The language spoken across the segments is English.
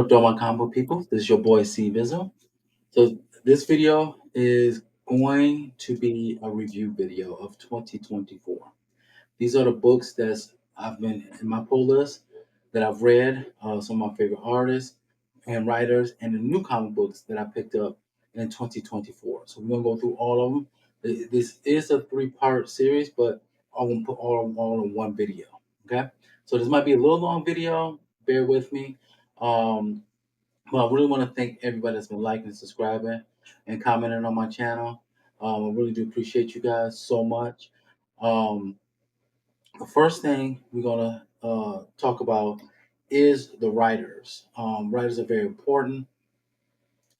up, all my combo people? This is your boy C Bizzle. So this video is going to be a review video of 2024. These are the books that I've been in my pull list that I've read, some of my favorite artists and writers, and the new comic books that I picked up in 2024. So we're gonna go through all of them. This is a three-part series, but I'm gonna put all in one video. Okay, so this might be a little long video. Bear with me. Um, well, I really want to thank everybody that's been liking and subscribing and commenting on my channel. I really do appreciate you guys so much. Um, the first thing we're gonna talk about is the writers. Writers are very important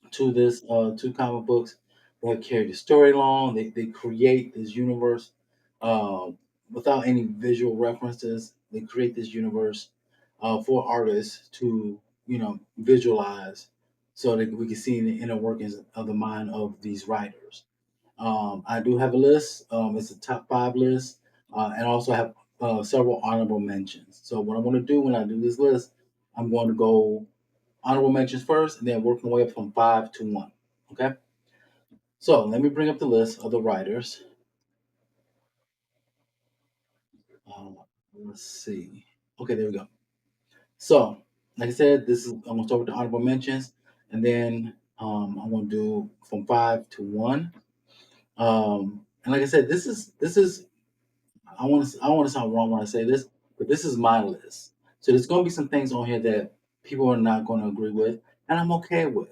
to this two comic books. They have carried the story along. They create this universe without any visual references. They create this universe for artists to visualize so that we can see the inner workings of the mind of these writers. I do have a list. It's a top five list, and I also have several honorable mentions. So what I'm going to do when I do this list, I'm going to go honorable mentions first, and then work my way up from five to one. Okay. So let me bring up the list of the writers. Uh, let's see. Okay, there we go. So, like I said, this is I'm gonna start with the honorable mentions, and then I'm gonna do from five to one. And like I said, this is I want to sound wrong when I say this, but this is my list. So there's going to be some things on here that people are not going to agree with, and I'm okay with.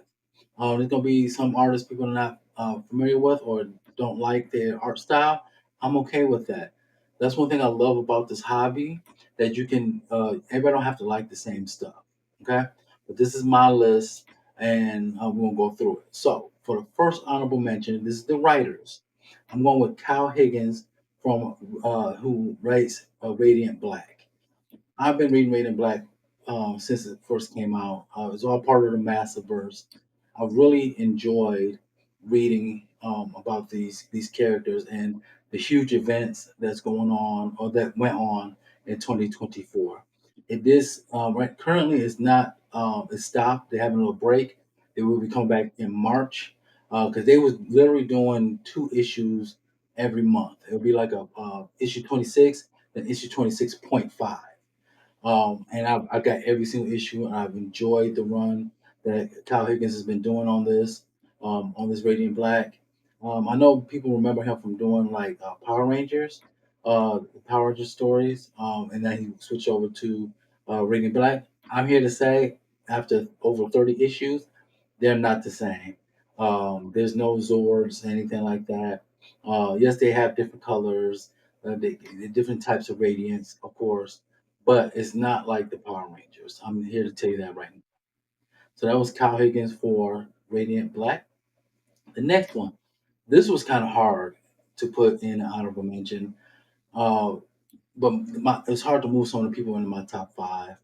There's going to be some artists people are not familiar with or don't like their art style. I'm okay with that. That's one thing I love about this hobby that you can. Everybody don't have to like the same stuff. Okay, but this is my list, and we're gonna go through it. So for the first honorable mention, this is the writers. I'm going with Kyle Higgins from who writes Radiant Black. I've been reading Radiant Black since it first came out. It's all part of the Massiverse. I really enjoyed reading about these characters and the huge events that's going on or that went on in 2024. This right currently is not it's stopped. They're having a little break. They will be coming back in March because they was literally doing two issues every month. It'll be like a issue 26, then issue 26.5. And I got every single issue, and I've enjoyed the run that Kyle Higgins has been doing on this Radiant Black. I know people remember him from doing like Power Rangers stories, and then he switched over to Radiant Black. I'm here to say, after over 30 issues, they're not the same. There's no Zords, anything like that. Yes, they have different colors, different types of radiance, of course, but it's not like the Power Rangers. I'm here to tell you that right now. So that was Kyle Higgins for Radiant Black. The next one, this was kind of hard to put in an honorable mention, uh, but it's hard to move some of the people into my top five.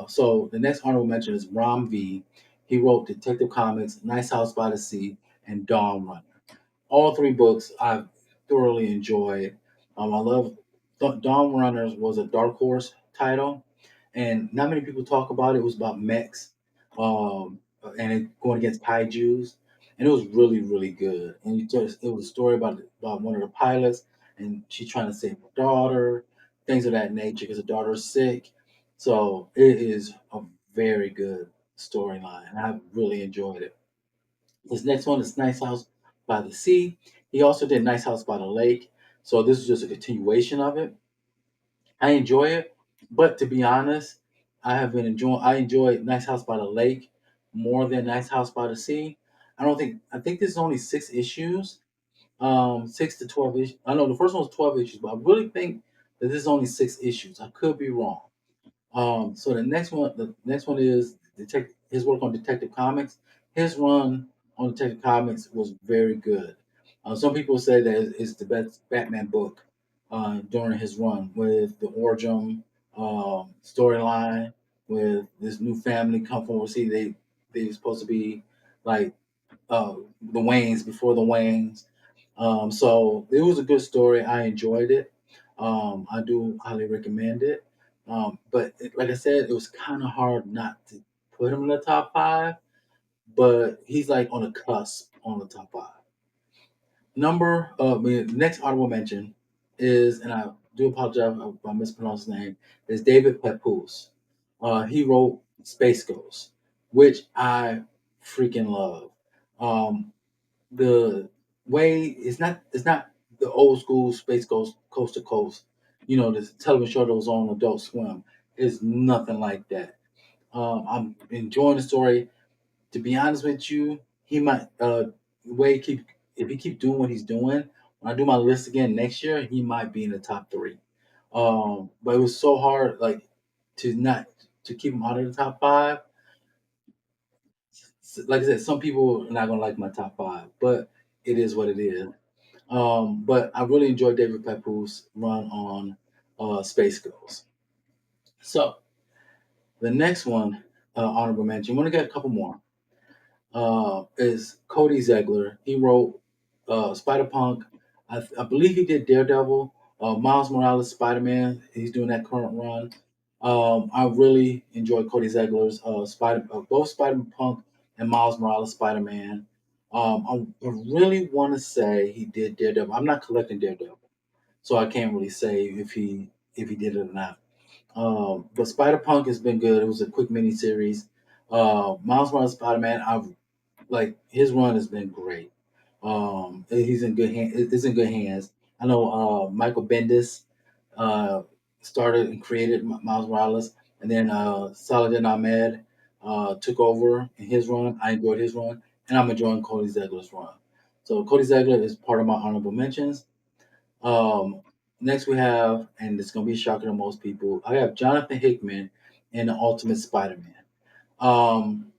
So the next honorable mention is Rom V. He wrote Detective Comics, Nice House by the Sea, and Dawn Runner. All three books I've thoroughly enjoyed. I love Dawn Runners was a Dark Horse title, and not many people talk about it. It was about mechs, and it going against kaiju's, and it was really good. And it was a story about one of the pilots, and she's trying to save her daughter, things of that nature, because her daughter's sick. So it is a very good storyline, and I really enjoyed it. His next one is Nice House by the Sea. He also did Nice House by the Lake. So this is just a continuation of it. I enjoy it, but to be honest, I enjoy Nice House by the Lake more than Nice House by the Sea. I think there's only six issues. 6 to 12 issues. I know the first one was 12 issues, but I really think that this is only 6 issues. I could be wrong. So the next one is his work on Detective Comics. His run on Detective Comics was very good. Some people say that it's the best Batman book during his run with the origin storyline with this new family come from overseas. They're supposed to be like the Waynes before the Waynes. So it was a good story. I enjoyed it. I do highly recommend it. Like I said, it was kind of hard not to put him in the top five, but he's like on the cusp on the top five. Next honorable mention is, and I do apologize if I mispronounced his name, is David Papoose. He wrote Space Ghost, which I freaking love. Um, the way it's not the old school Space Ghost Coast to Coast, this television show that was on Adult Swim. Is nothing like that. I'm enjoying the story. To be honest with you, he might the way he keep if he keep doing what he's doing. When I do my list again next year, he might be in the top three. But it was so hard, like to not to keep him out of the top five. Like I said, some people are not gonna like my top five, but it is what it is. But I really enjoyed David Papoose' run on Space Ghost. So the next one, honorable mention. Want to get a couple more. Is Cody Zegler. He wrote Spider Punk. I believe he did Daredevil. Miles Morales Spider Man. He's doing that current run. I really enjoy Cody Zegler's both Spider Punk and Miles Morales Spider Man. I really want to say he did Daredevil. I'm not collecting Daredevil, so I can't really say if he did it or not. But Spider Punk has been good. It was a quick mini series. Miles Morales Spider Man. I've like his run has been great. He's in good hand. It's in good hands. I know Michael Bendis uh, started and created Miles Morales, and then Saladin Ahmed took over in his run. I enjoyed his run, and I'm enjoying Cody Zegler's run. So Cody Zegler is part of my honorable mentions. Um, Next we have, and it's gonna be shocking to most people. I have Jonathan Hickman in the Ultimate Spider-Man. Um,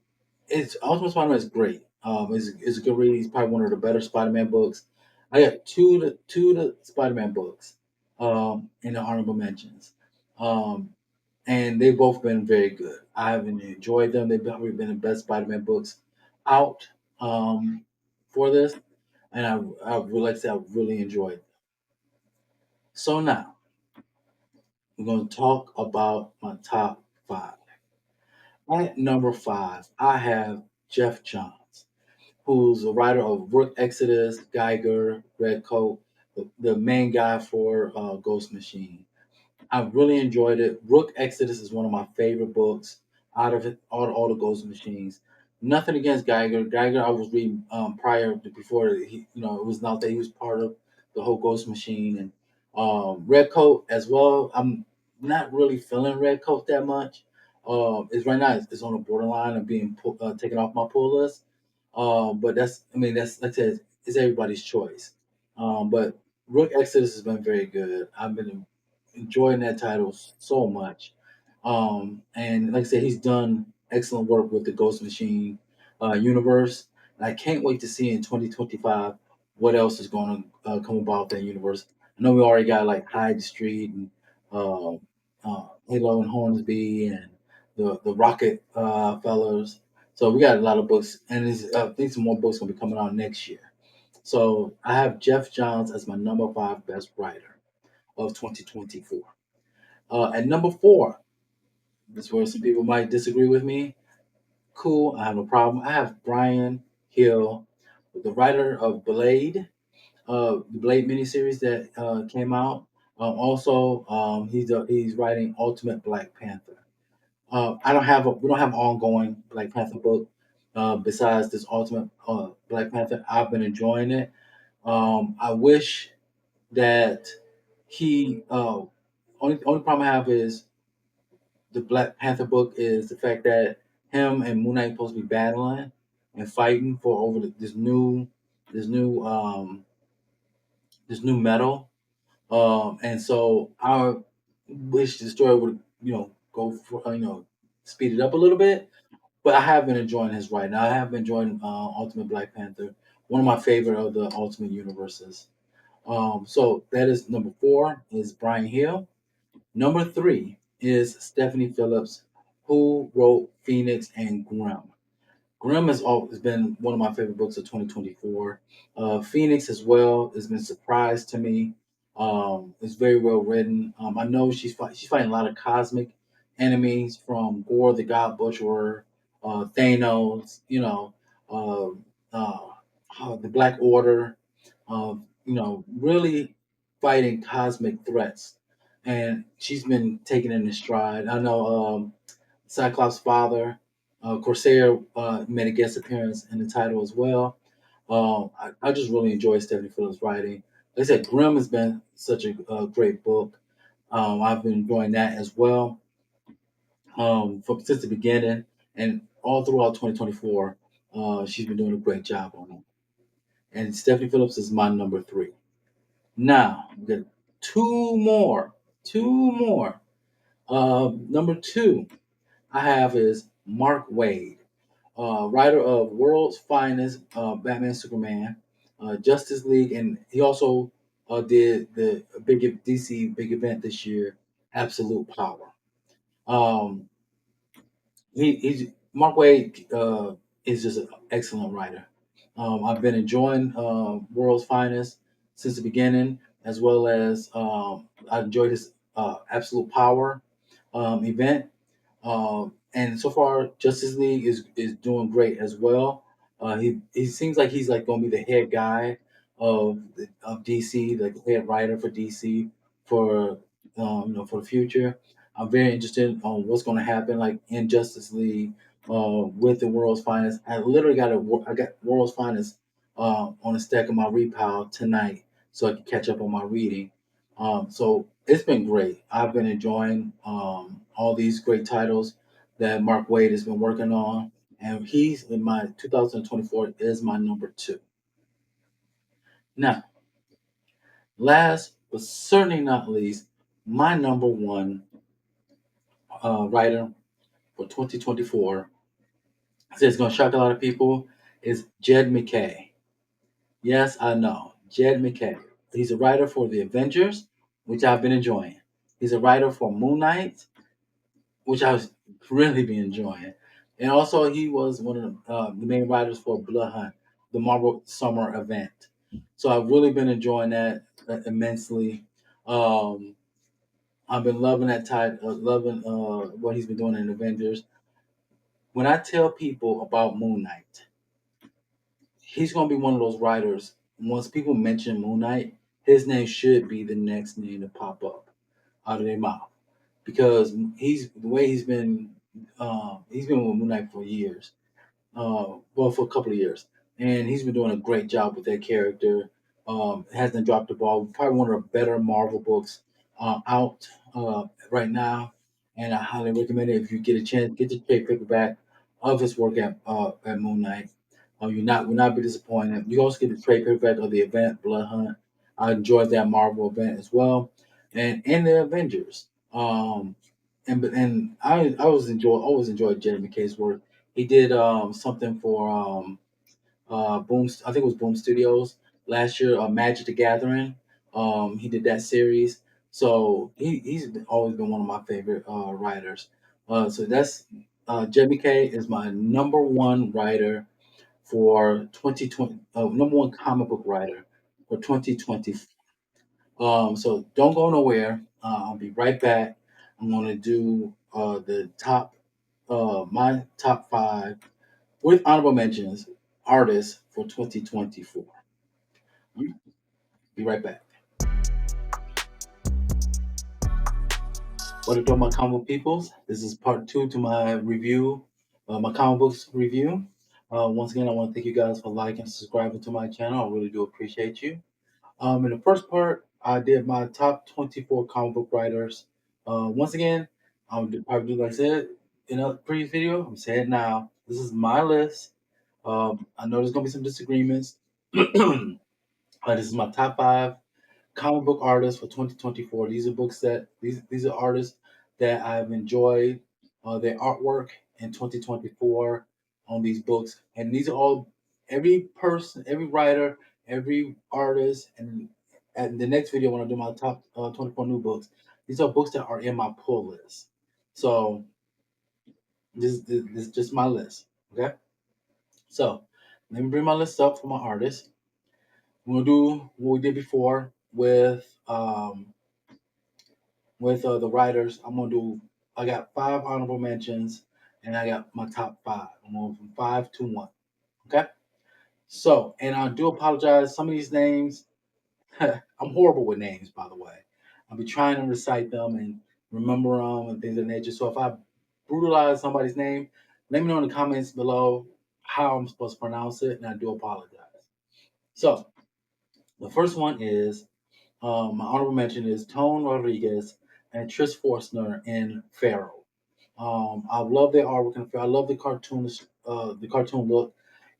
it's Ultimate Spider-Man is great. It's a good read. He's probably one of the better Spider-Man books. I got two of the Spider-Man books in the honorable mentions, um, and they've both been very good. I have enjoyed them. They've probably been the best Spider-Man books out for this, and I would like to say I really enjoyed them. So now we're going to talk about my top five. At number five, I have Jeff Johns, who's a writer of Rook Exodus, Geiger, Red Coat, the main guy for Ghost Machine. I really enjoyed it. Rook Exodus is one of my favorite books out of it, all the Ghost Machines. Nothing against Geiger. Geiger, I was reading before it was not that he was part of the whole Ghost Machine and Red Coat as well. I'm not really feeling Red Coat that much. It's right now. It's on the borderline of being taken off my pull list. But that's like I said, it's everybody's choice. But Rook Exodus has been very good. I've been enjoying that title so much. And like I said, he's done excellent work with the Ghost Machine universe. And I can't wait to see in 2025 what else is going to come about that universe. I know we already got like Hyde Street and uh, Halo and Hornsby and the Rocket fellows. So we got a lot of books, and I think some more books gonna be coming out next year. So I have Jeff Johns as my number five best writer of 2024. At number four, this is where some people might disagree with me. Cool, I have no problem. I have Brian Hill, the writer of Blade, the Blade miniseries that came out. He's writing Ultimate Black Panther. We don't have an ongoing Black Panther book besides this Ultimate Black Panther. I've been enjoying it. I wish that he only problem I have is the Black Panther book is the fact that him and Moon Knight supposed to be battling and fighting for over this new metal. And so I wish the story would go for speed it up a little bit. But I have been enjoying his writing. I have been enjoying Ultimate Black Panther, one of my favorite of the Ultimate universes. So that is number four is Brian Hill. Number three is Stephanie Phillips, who wrote Phoenix and Grimm. Grimm has always been one of my favorite books of 2024. Phoenix as well has been a surprise to me. It's very well written. I know she's fighting a lot of cosmic enemies from Gore the God Butcherer, Thanos, uh, the Black Order, really fighting cosmic threats. And she's been taking it in stride. I know Cyclops' father, Corsair, made a guest appearance in the title as well. I just really enjoy Stephanie Phillips' writing. Like I said, Grimm has been such a great book. I've been enjoying that as well since the beginning and all throughout 2024. She's been doing a great job on it. And Stephanie Phillips is my number three. Now, we got two more. Two more. Number two I have is Mark Wade, writer of World's Finest, Batman, Superman, Justice League, and he also did the big DC big event this year, Absolute Power. Um, he's Mark Wade is just an excellent writer. I've been enjoying World's Finest since the beginning, as well as I enjoyed his Absolute Power event. And so far, Justice League is doing great as well. He seems like he's like going to be the head guy of DC, like the head writer for DC for for the future. I'm very interested on what's going to happen like in Justice League with the World's Finest. I literally I got World's Finest on a stack of my read pile tonight, so I can catch up on my reading. So it's been great. I've been enjoying all these great titles that Mark Wade has been working on, and he's in my 2024 is my number two. Now, last but certainly not least, my number one writer for 2024, I say it's going to shock a lot of people, is Jed McKay. Yes, I know, Jed McKay. He's a writer for The Avengers, which I've been enjoying. He's a writer for Moon Knight, which I was really be enjoying. And also, he was one of the main writers for Blood Hunt, the Marvel Summer event. So I've really been enjoying that immensely. Um, I've been loving loving what he's been doing in Avengers. When I tell people about Moon Knight, he's going to be one of those writers. Once people mention Moon Knight, his name should be the next name to pop up out of their mouth because he's the way he's been with Moon Knight for years, well for a couple of years, and he's been doing a great job with that character. Hasn't dropped the ball. Probably one of the better Marvel books out right now, and I highly recommend it if you get a chance. Get the trade paperback of his work at Moon Knight. You not will not be disappointed. You also get the trade paperback of the event Blood Hunt. I enjoyed that Marvel event as well, and in the Avengers. And I always enjoyed Jeremy McKay's work. He did something for Boom. I think it was Boom Studios last year. Magic the Gathering. He did that series. So always been one of my favorite writers. So that's Jeremy K is my number one writer for 2020. Number one comic book writer for 2020. So don't go nowhere. I'll be right back. I'm going to do my top five with honorable mentions artists for 2024. Be right back. What are my comic book peoples? This is part two to my review, my comic books review. Once again, I want to thank you guys for liking and subscribing to my channel. I really do appreciate you. In the first part, I did my top 24 comic book writers. Once again, probably like I said in a previous video, I'm saying it now. This is my list. I know there's gonna be some disagreements. This is my top five comic book artists for 2024. These are books that these are artists that I've enjoyed their artwork in 2024 on these books, and these are all every person, every writer, every artist, and the next video when I do my top 24 new books, these are books that are in my pull list. So this is just my list. Okay, so let me bring my list up for my artists. We'll do what we did before with the writers. I got five honorable mentions and I got my top five. I'm going from five to one. Okay. So, and I do apologize. Some of these names, I'm horrible with names, by the way. I'll be trying to recite them and remember them and things of that nature. So if I brutalize somebody's name, let me know in the comments below how I'm supposed to pronounce it, and I do apologize. So the first one is my honorable mention is Tone Rodriguez and Trish Forstner in Pharaoh. I love their artwork in Pharaoh. I love the cartoon look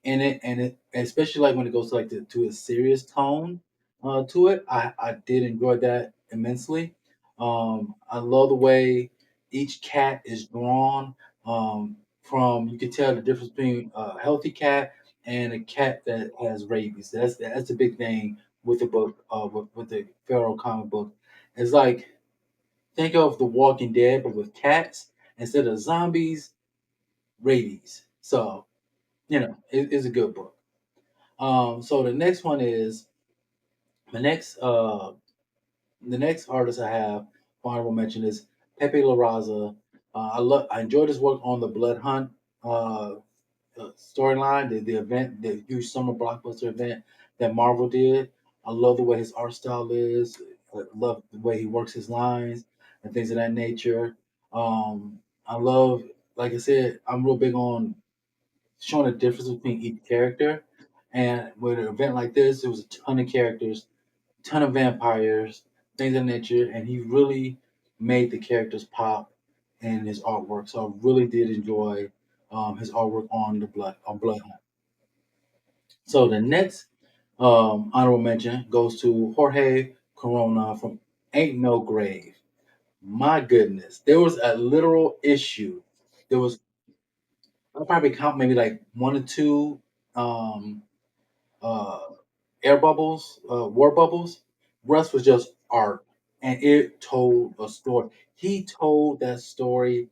in it, and especially like when it goes to like to a serious tone to it. I did enjoy that immensely. I love the way each cat is drawn. From you can tell the difference between a healthy cat and a cat that has rabies. That's the big thing with the book, with the Pharaoh comic book. It's like think of The Walking Dead, but with cats instead of zombies, rabies. So it's a good book. So the next one is the next the next artist I have honorable mention is Pepe Larraza. I enjoyed his work on the Blood Hunt uh, storyline, the event, the huge summer blockbuster event that Marvel did. I love the way his art style is. I love the way he works his lines and things of that nature. I love, like I said, I'm real big on showing the difference between each character. And with an event like this, there was a ton of characters, ton of vampires, things of that nature, and he really made the characters pop in his artwork. So I really did enjoy his artwork on the Blood Hunt. So the next honorable mention goes to Jorge Corona from Ain't No Grave. My goodness, there was a literal issue. There was I'll probably count maybe like one or two um, uh, air bubbles, war bubbles. Rest was just art, and it told a story. He told that story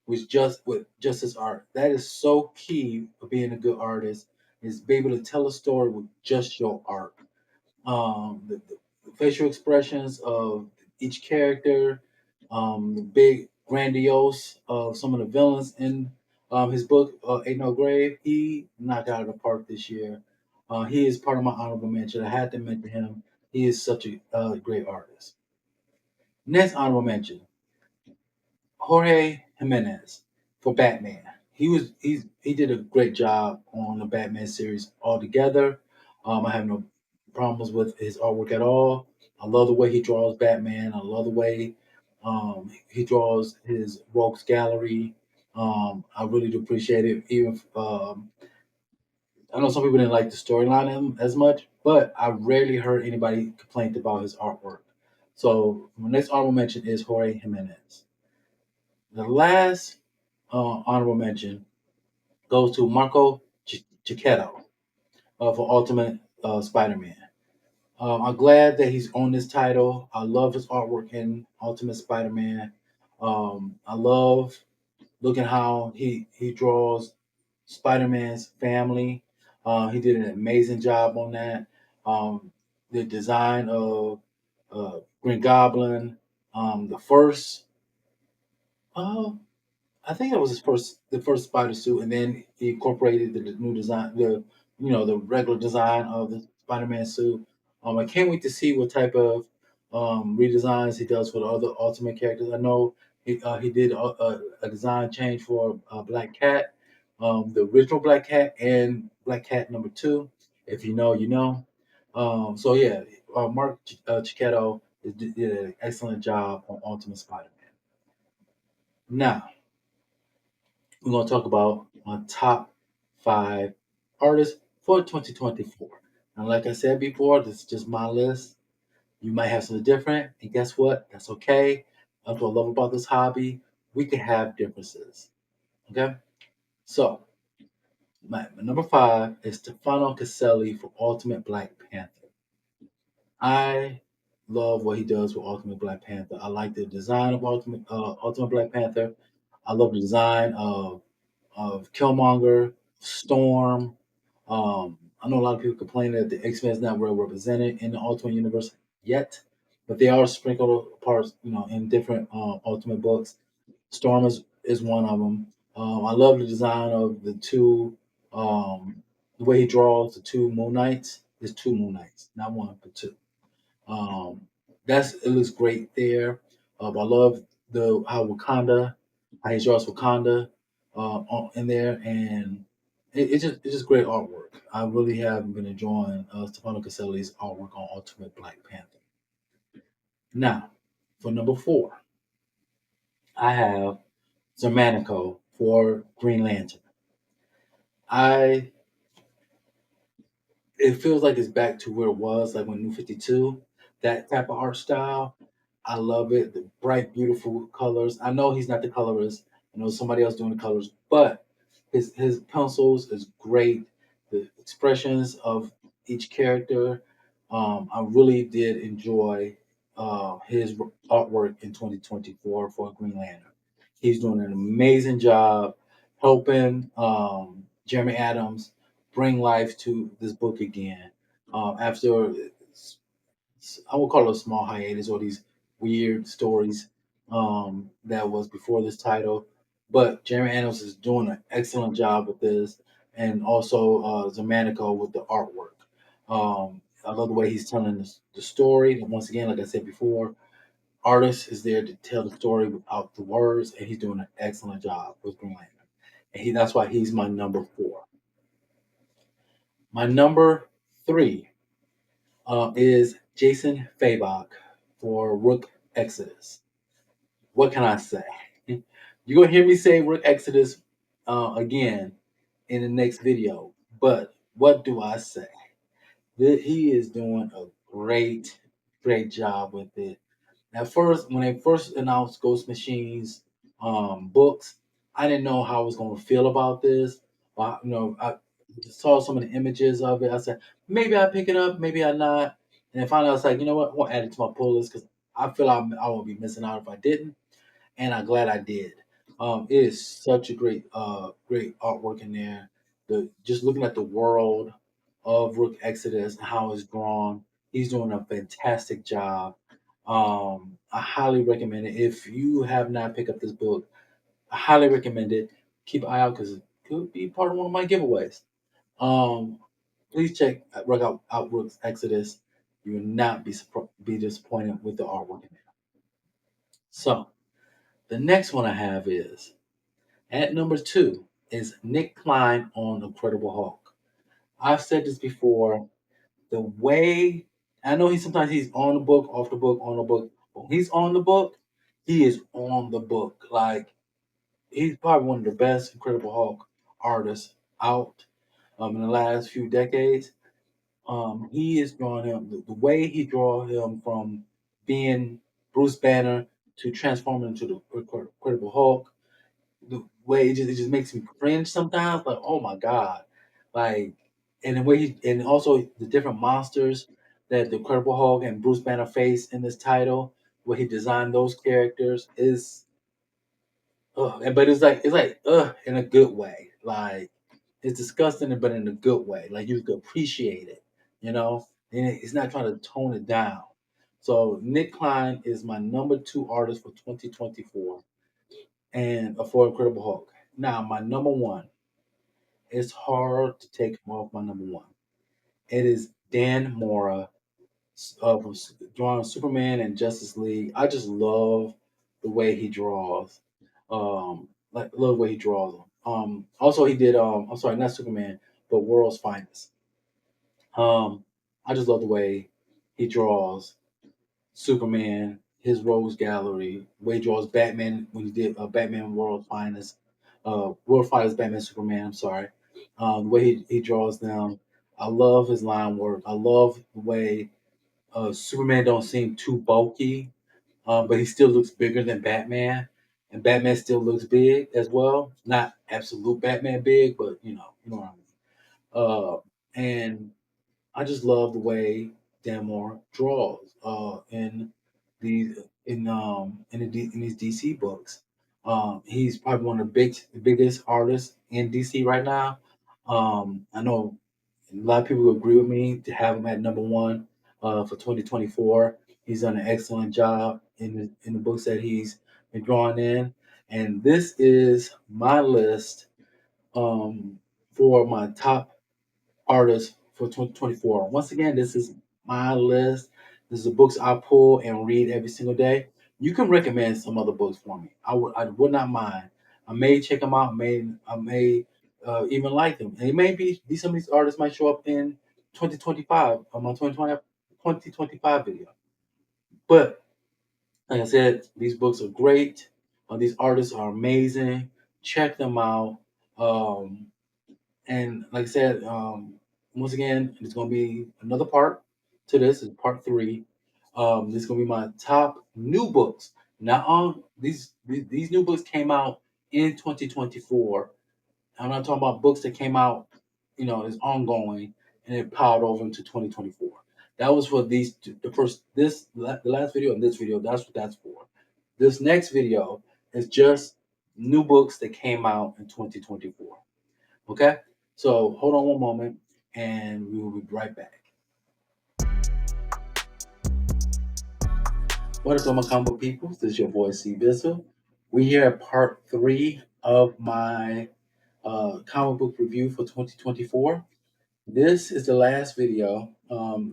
was just his art. That is so key for being a good artist is be able to tell a story with just your art. The facial expressions of each character, the big grandiose of some of the villains in his book, Ain't No Grave. He knocked out of the park this year. He is part of my honorable mention. I had to mention him. He is such a great artist. Next honorable mention Jorge Jimenez for Batman. He did a great job on the Batman series altogether. I have no problems with his artwork at all. I love the way he draws Batman. I love the way he draws his Rogues Gallery. I really do appreciate it. Even I know some people didn't like the storyline as much, but I rarely heard anybody complain about his artwork. So my next honorable mention is Jorge Jimenez. The last honorable mention goes to Marco Cicchetto for Ultimate Spider-Man. I'm glad that he's on this title. I love his artwork in Ultimate Spider-Man. I love looking how he draws Spider-Man's family. He did an amazing job on that. The design of Green Goblin, the first. Uh, I think that was the first spider suit, and then he incorporated the new design, the regular design of the Spider-Man suit. I can't wait to see what type of redesigns he does for the other Ultimate characters. I know he did a design change for Black Cat, the original Black Cat, and Black Cat number two. If you know, you know. So yeah, Mark Cicchetto did an excellent job on Ultimate Spider-Man. Now we're going to talk about my top five artists for 2024. And like I said before, this is just my list. You might have something different, and guess what? That's okay. That's what I love about this hobby. We can have differences. Okay? So, my number five is Stefano Caselli for Ultimate Black Panther. I love what he does with Ultimate Black Panther. I like the design of Ultimate Black Panther. I love the design of Killmonger, Storm. I know a lot of people complain that the X Men is not well represented in the Ultimate Universe yet, but they are sprinkled apart, in different Ultimate books. Storm is one of them. I love the design of the two, the way he draws the two Moon Knights. There's two Moon Knights, not one, but two. Um, that's it looks great there. I love the how Wakanda, how he draws Wakanda in there, and it's just great artwork. I really have been enjoying Stefano Caselli's artwork on Ultimate Black Panther. Now, for number four, I have Zermanico for Green Lantern. I It feels like it's back to where it was, like when New 52, that type of art style. I love it. The bright, beautiful colors. I know he's not the colorist. I know somebody else doing the colors, but his pencils is great. The expressions of each character. I really did enjoy his artwork in 2024 for Green Lantern. He's doing an amazing job helping Jeremy Adams bring life to this book again. After I would call it a small hiatus or these weird stories that was before this title. But Jeremy Adams is doing an excellent job with this, and also Zamanico with the artwork. I love the way he's telling the story. And once again, like I said before, artist is there to tell the story without the words, and he's doing an excellent job with Green Lantern. And that's why he's my number four. My number three is Jason Fabok for Rook Exodus. What can I say? You're gonna hear me say Rook Exodus again in the next video, but what do I say? He is doing a great job with it. At first, when they first announced Ghost Machines books, I didn't know how I was going to feel about this. I just saw some of the images of it. I said, maybe I pick it up, maybe I not. And then finally, I was like, you know what? I want to add it to my pull list because I feel I will be missing out if I didn't. And I'm glad I did. It is such a great artwork in there. The just looking at the world of Rook Exodus and how it's drawn, he's doing a fantastic job. I highly recommend it. If you have not picked up this book, I highly recommend it. Keep an eye out because it could be part of one of my giveaways. Um, please check out Rook Exodus. You will not be disappointed with the artwork in there. So the next one I have is at number two is Nick Klein on Incredible Hulk. I've said this before. The way I know he's on the book, off the book, on the book. When he's on the book, he is on the book. Like he's probably one of the best Incredible Hulk artists out in the last few decades. He is drawing him the way he draw him from being Bruce Banner to transforming into the Incredible Hulk. The way it just makes me cringe sometimes. Like, oh my god, like, and the way and also the different monsters that the Incredible Hulk and Bruce Banner face in this title, where he designed those characters is, but it's like in a good way. Like it's disgusting, but in a good way. Like you could appreciate it, you know, and it's not trying to tone it down. So Nick Klein is my number two artist for 2024 and for Incredible Hulk. Now, my number one, it's hard to take him off my number one. It is Dan Mora from drawing Superman and Justice League. I just love the way he draws. Like love the way he draws them. Also he did I'm sorry, not Superman, but World's Finest. I just love the way he draws Superman, his Rose Gallery, way he draws Batman when he did Batman World Finest Batman Superman. I'm sorry, the way he draws them. I love his line work. I love the way Superman don't seem too bulky, but he still looks bigger than Batman, and Batman still looks big as well. Not absolute Batman big, but you know what I mean. And I just love the way Damore draws in these DC books. He's probably one of the biggest artists in DC right now. I know a lot of people agree with me to have him at number one for 2024. He's done an excellent job in the books that he's been drawing in. And this is my list um, for my top artists for 2024. Once again, this is my list. This is the books I pull and read every single day. You can recommend some other books for me. I would not mind. I may check them out. I may even like them. And it may be some of these artists might show up in 2025 on my 2025 video. But like I said, these books are great. These artists are amazing. Check them out. Um, and like I said, once again, it's going to be another part to this. Is part three. This is going to be my top new books. Not on these new books came out in 2024. I'm not talking about books that came out, is ongoing and it piled over into 2024. That was for these the first the last video and this video. That's what that's for. This next video is just new books that came out in 2024. Okay, so hold on one moment, and we will be right back. What is up, my combo people? This is your boy C Bizzle. We here at part three of my comic book review for 2024. This is the last video.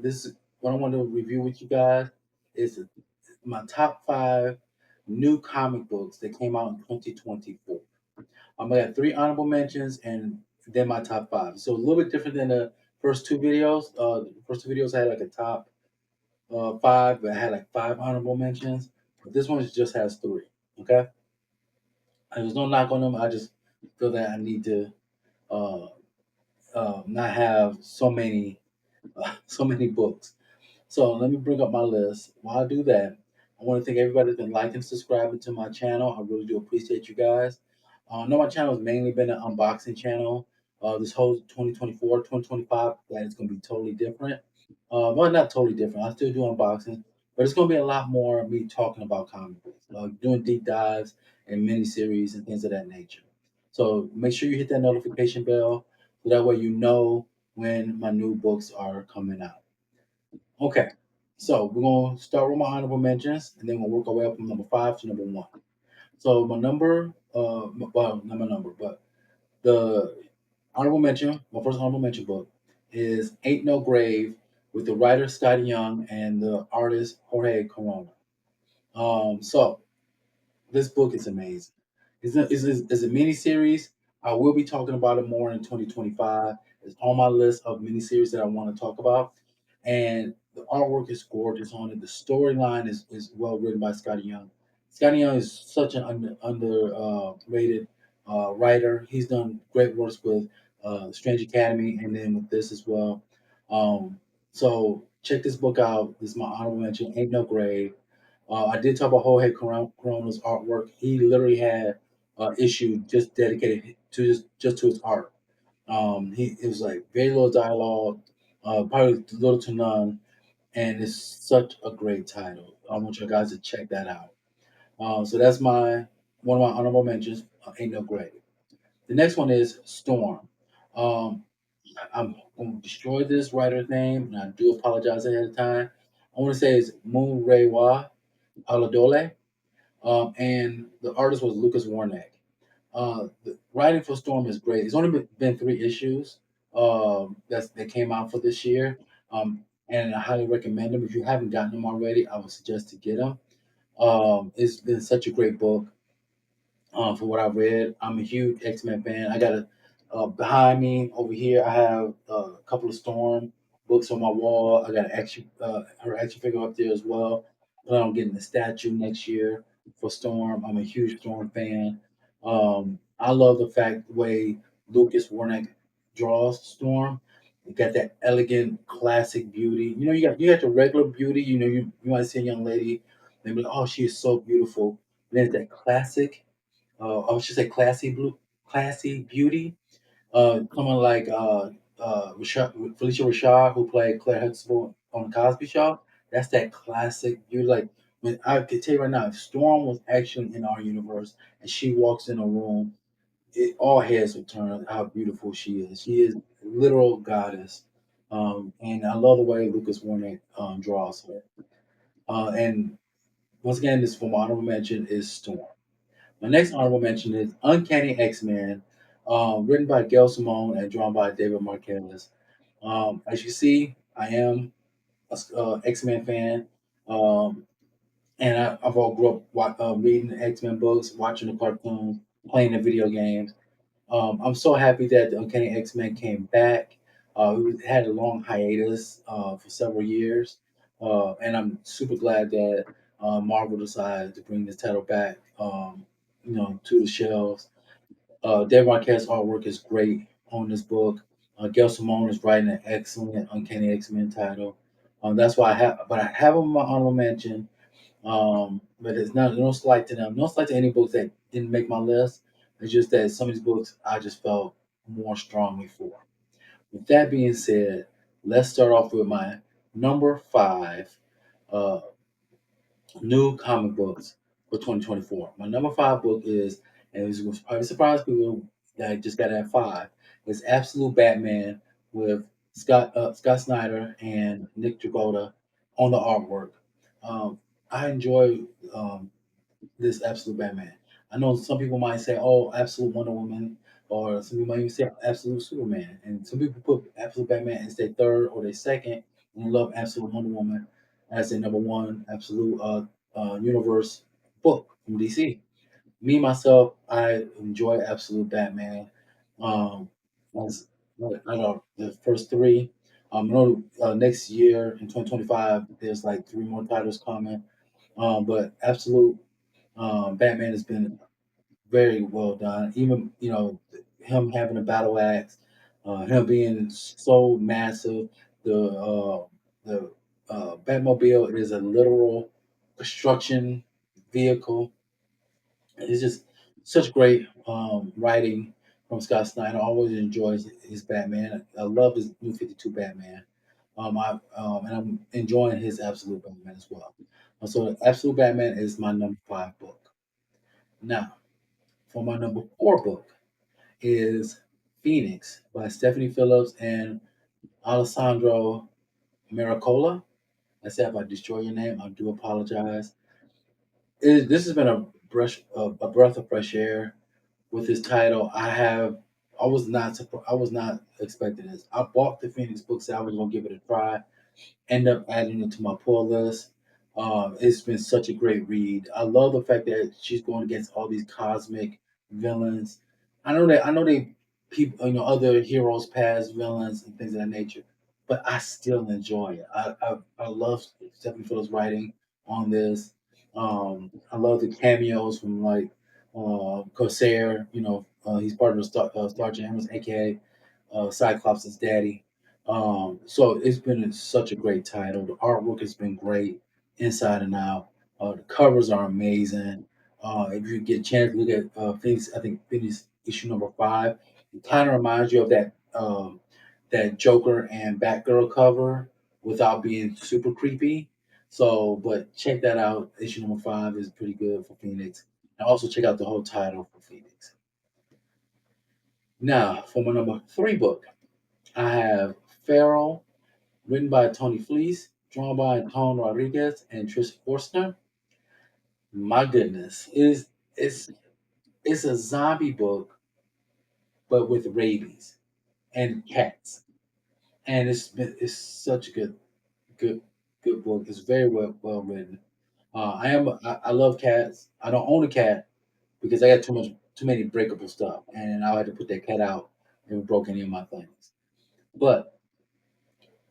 This is what I want to review with you guys. Is my top five new comic books that came out in 2024. I'm gonna have three honorable mentions and then my top five. So a little bit different than the first two videos. The first two videos I had like a top five, but I had like five honorable mentions. But this one just has three. Okay, and there's no knock on them. I just feel that I need to uh, not have so many books. So let me bring up my list. While I do that, I want to thank everybody that's been liking and subscribing to my channel. I really do appreciate you guys. I know my channel has mainly been an unboxing channel. This whole 2024, 2025, that is going to be totally different. Well, not totally different. I still do unboxing, but it's going to be a lot more of me talking about comic books, doing deep dives and mini series and things of that nature. So make sure you hit that notification bell so that way you know when my new books are coming out. Okay, so we're gonna start with my honorable mentions, and then we'll work our way up from number five to number one. So my number, well, not my number, but the honorable mention, my first honorable mention book is "Ain't No Grave" with the writer Scotty Young and the artist Jorge Corona. So this book is amazing. It's a mini series. I will be talking about it more in 2025. It's on my list of mini series that I want to talk about. And the artwork is gorgeous on it. The storyline is well written by Scotty Young. Scotty Young is such an rated writer. He's done great works with Strange Academy and then with this as well. Um, so check this book out. This is my honorable mention. Ain't No Grave. I did talk about Jorge Corona's artwork. He literally had issue just dedicated to just to his art. He it was like very little dialogue, probably little to none, and it's such a great title. I want you guys to check that out. So that's my one of my honorable mentions. Ain't No Grave. The next one is Storm. Um, I'm going to destroy this writer's name, and I do apologize ahead of time. I want to say it's Moon Rewa Aladole. And the artist was Lucas Warnack. The writing for Storm is great. It's only been three issues that came out for this year, and I highly recommend them. If you haven't gotten them already, I would suggest to get them. It's been such a great book. From what I've read, I'm a huge X Men fan. I got a behind me over here. I have a couple of Storm books on my wall. I got her action figure up there as well. Plan on getting the statue next year for Storm. I'm a huge Storm fan. I love the fact the way Lucas Warnock draws Storm. You got that elegant, classic beauty. You got the regular beauty. You might see a young lady, and be like, "Oh, she is so beautiful." And then that classic I should say classy beauty. Someone like Felicia Rashad, who played Claire Huxtable on the Cosby Show. That's that classic beauty. Like when I can tell you right now, if Storm was actually in our universe and she walks in a room, all heads would turn. How beautiful she is! She is a literal goddess. And I love the way Lucas Warnick draws her. And once again, this for my honorable mention is Storm. My next honorable mention is Uncanny X-Men, written by Gail Simone and drawn by David Marquez. As you see, I am a X-Men fan, um, and I've all grew up reading the X-Men books, watching the cartoons, playing the video games. I'm so happy that the Uncanny X-Men came back. We had a long hiatus for several years, and I'm super glad that Marvel decided to bring this title back, to the shelves. Dave Marquez's artwork is great on this book. Gail Simone is writing an excellent Uncanny X-Men title. That's why I have them in my honorable mention. But it's not no slight to them. No slight to any books that didn't make my list. It's just that some of these books I just felt more strongly for. With that being said, let's start off with my number five uh, new comic books for 2024. My number five book is, and it's going to probably surprise people that I just got at five, is Absolute Batman with Scott Snyder and Nick Dragotta on the artwork. Um, I enjoy um, this Absolute Batman. I know some people might say, "Oh, Absolute Wonder Woman," or some people might even say Absolute Superman, and some people put Absolute Batman as their third or their second, and love Absolute Wonder Woman as their number one Absolute universe book from DC. Me myself, I enjoy Absolute Batman. Um, as I know the first three. I know next year in 2025, there's like three more titles coming. But Absolute Batman has been very well done. Even him having a battle axe, him being so massive. The Batmobile is a literal construction vehicle. It's just such great writing from Scott Snyder. I always enjoys his Batman. I love his New 52 Batman. And I'm enjoying his Absolute Batman as well. So Absolute Batman is my number five book. Now, for my number four book is Phoenix by Stephanie Phillips and Alessandro Miracola. I said if I destroy your name, I do apologize. This has been a breath of fresh air with this title. I was not expecting this. I bought the Phoenix book, said I was gonna give it a try, end up adding it to my pull list. It's been such a great read. I love the fact that she's going against all these cosmic villains. I know they people, other heroes, past villains, and things of that nature, but I still enjoy it. I love Stephanie Phillips' writing on this. I love the cameos from like Corsair. He's part of the Star Jammers, aka Cyclops' daddy. So it's been such a great title. The artwork has been great, inside and out. The covers are amazing. If you get a chance to look at Phoenix, I think Phoenix issue number five, it kind of reminds you of that Joker and Batgirl cover without being super creepy. So, but check that out. Issue number five is pretty good for Phoenix. And also check out the whole title for Phoenix. Now, for my number three book, I have Feral, written by Tony Fleece, drawn by Tom Rodriguez and Trish Forstner. My goodness, it's it's a zombie book, but with rabies and cats, and it's such a good good book. It's very well written. I love cats. I don't own a cat because I got too many breakable stuff, and I had to put that cat out if it broke any of my things. But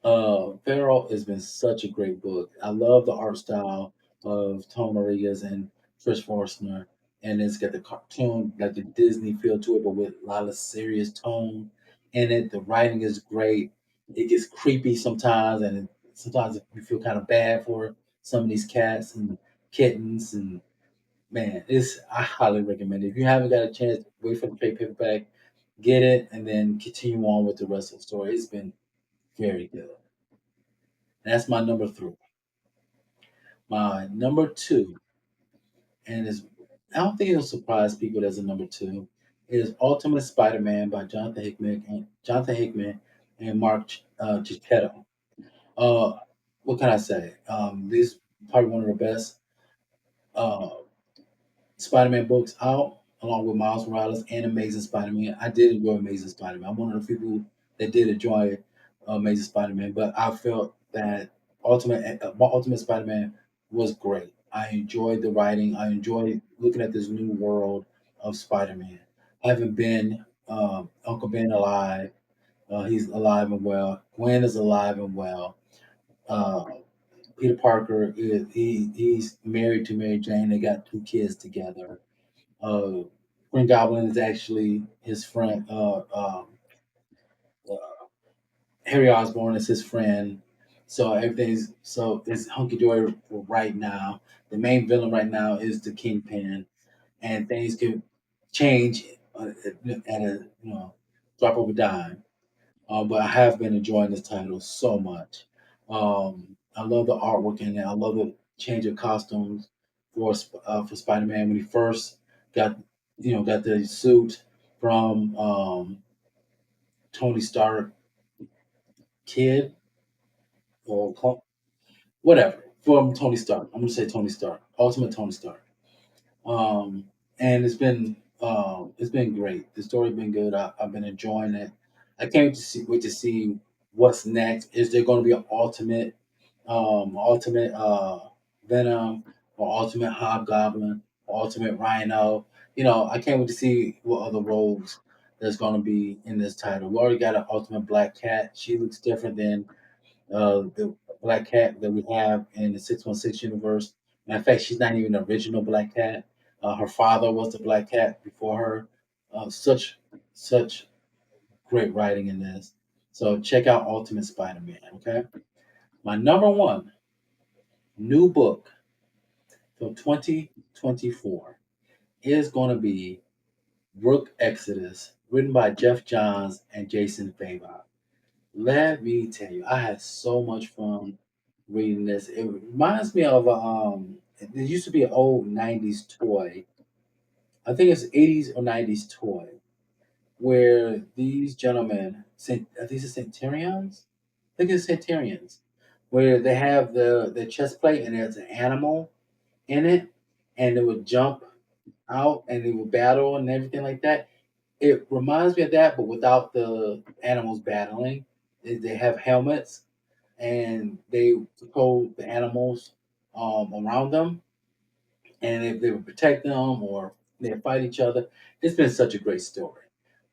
Feral has been such a great book. I love the art style of Tom Rodriguez and Trish Forstner, and it's got the cartoon, like the Disney feel to it, but with a lot of serious tone in it. The writing is great. It gets creepy sometimes, and sometimes you feel kind of bad for some of these cats and kittens. And man, it's I highly recommend it. If you haven't got a chance, wait for the trade paperback, get it, and then continue on with the rest of the story. It's been very good. That's my number three. My number two, and is I don't think it'll surprise people as a number two, is Ultimate Spider-Man by Jonathan Hickman and Mark Cicchetto. Uh, what can I say? This is probably one of the best uh, Spider-Man books out, along with Miles Morales and Amazing Spider-Man. I did enjoy Amazing Spider-Man. I'm one of the people that did enjoy Amazing Spider-Man, but I felt that Ultimate Spider-Man was great. I enjoyed the writing. I enjoyed looking at this new world of Spider-Man. Having been Uncle Ben alive, he's alive and well. Gwen is alive and well. Uh, Peter Parker he's married to Mary Jane. They got two kids together. uh, Green Goblin is actually his friend. Uh, Harry Osborn is his friend. So everything's so it's hunky dory for right now. The main villain right now is the Kingpin, and things could change at a drop of a dime. But I have been enjoying this title so much. I love the artwork in it. I love the change of costumes for Spider Man when he first got got the suit from Tony Stark kid or whatever from Tony Stark. I'm gonna say Tony Stark, Ultimate Tony Stark. Um, and it's been great. The story's been good. I've been enjoying it. I can't wait to see what's next. Is there going to be an ultimate Venom, or ultimate Hobgoblin, or ultimate Rhino? I can't wait to see what other roles there's going to be in this title. We already got an ultimate Black Cat. She looks different than the Black Cat that we have in the 616 universe. Matter of fact, she's not even the original Black Cat. Her father was the Black Cat before her. Such great writing in this. So check out Ultimate Spider-Man. Okay, my number one new book for 2024 is going to be Rook Exodus, written by Jeff Johns and Jason Fabok. Let me tell you, I had so much fun reading this. It reminds me of there used to be an old '90s toy. I think it's '80s or '90s toy where these gentlemen, I think it's Centurions. I think it's Centurions, where they have the chest plate and there's an animal in it, and it would jump out and they would battle and everything like that. It reminds me of that, but without the animals battling. They have helmets and they control the animals around them, and if they would protect them or they fight each other. It's been such a great story.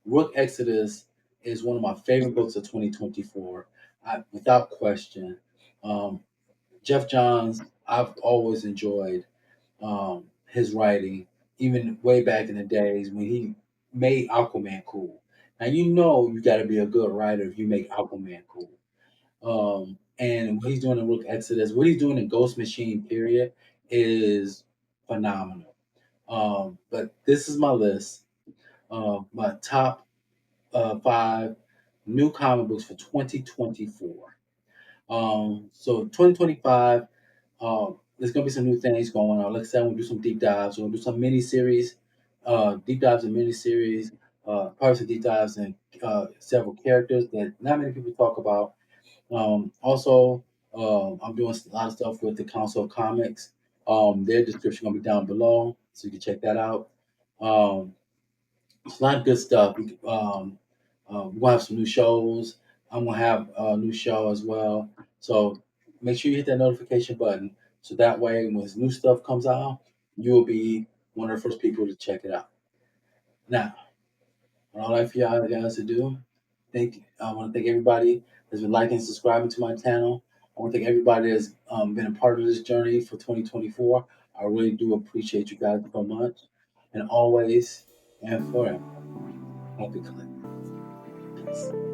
Rook Exodus is one of my favorite books of 2024, without question. Um, Jeff Johns, I've always enjoyed his writing, even way back in the days when he made Aquaman cool. Now you got to be a good writer if you make Aquaman cool. And what he's doing in Rook Exodus, what he's doing in Ghost Machine, period, is phenomenal. But this is my list. My top five new comic books for 2024. So 2025, there's gonna be some new things going on. Like I said, we'll do some deep dives. We'll do some mini series, deep dives and mini series, probably some deep dives and several characters that not many people talk about. Also, I'm doing a lot of stuff with the Council of Comics. Their description gonna be down below, so you can check that out. Um, it's a lot of good stuff. We're gonna have some new shows. I'm gonna have a new show as well. So make sure you hit that notification button, so that way when new stuff comes out, you will be one of the first people to check it out. Now, what I'd like for y'all guys to do, I want to thank everybody that's been liking and subscribing to my channel. I want to thank everybody that's been a part of this journey for 2024. I really do appreciate you guys so much, and always and forever. Happy collecting. Peace.